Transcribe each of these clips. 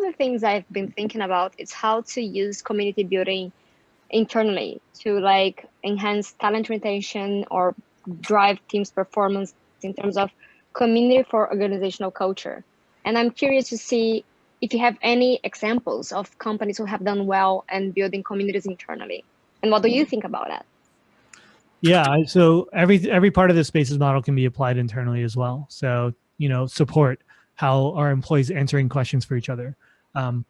of the things I've been thinking about is how to use community building internally to like enhance talent retention or drive teams' performance in terms of community for organizational culture. And I'm curious to see if you have any examples of companies who have done well and building communities internally. And what do you think about that? Yeah, so every part of the spaces model can be applied internally as well. So, support how our employees answering questions for each other.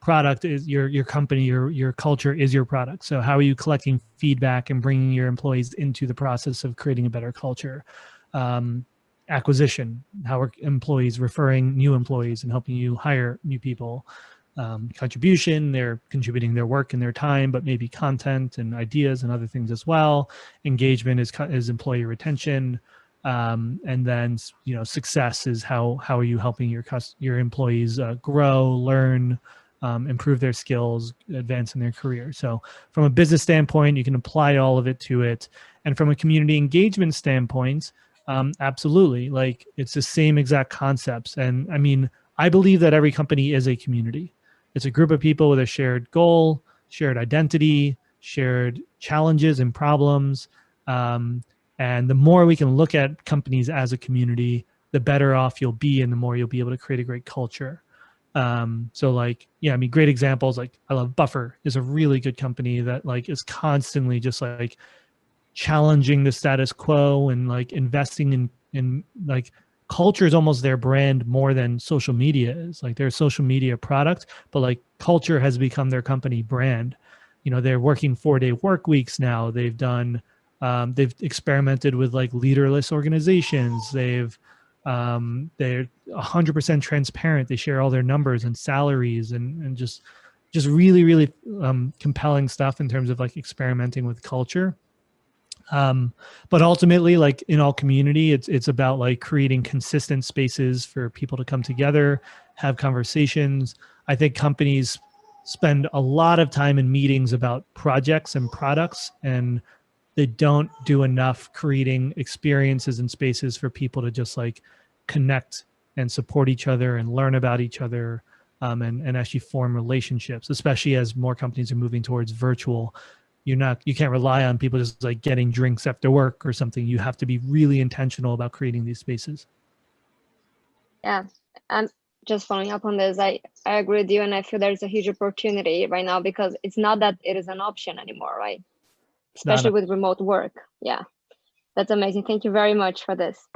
Product is your company, your culture is your product. So how are you collecting feedback and bringing your employees into the process of creating a better culture? Acquisition, how are employees referring new employees and helping you hire new people? Contribution, they're contributing their work and their time, but maybe content and ideas and other things as well. Engagement is employee retention. And then, success is how are you helping your employees grow, learn, improve their skills, advance in their career. So from a business standpoint, you can apply all of it to it. And from a community engagement standpoint, absolutely, like it's the same exact concepts. And I mean, I believe that every company is a community. It's a group of people with a shared goal, shared identity, shared challenges and problems. And the more we can look at companies as a community, the better off you'll be and the more you'll be able to create a great culture. So like, yeah, I mean, great examples, like I love Buffer is a really good company that like is constantly just like challenging the status quo and like investing in like culture is almost their brand more than social media is. Like they're a social media product, but like culture has become their company brand. They're working 4-day work weeks now. They've experimented with like leaderless organizations. They're 100% transparent. They share all their numbers and salaries and just really, really compelling stuff in terms of like experimenting with culture. But ultimately, like in all community, it's about like creating consistent spaces for people to come together, have conversations. I think companies spend a lot of time in meetings about projects and products, and they don't do enough creating experiences and spaces for people to just like connect and support each other and learn about each other, and actually form relationships, especially as more companies are moving towards virtual. You can't rely on people just like getting drinks after work or something. You have to be really intentional about creating these spaces. Yeah, and just following up on this, I agree with you, and I feel there's a huge opportunity right now because it's not that it is an option anymore, right? Especially with remote work. Yeah, that's amazing. Thank you very much for this.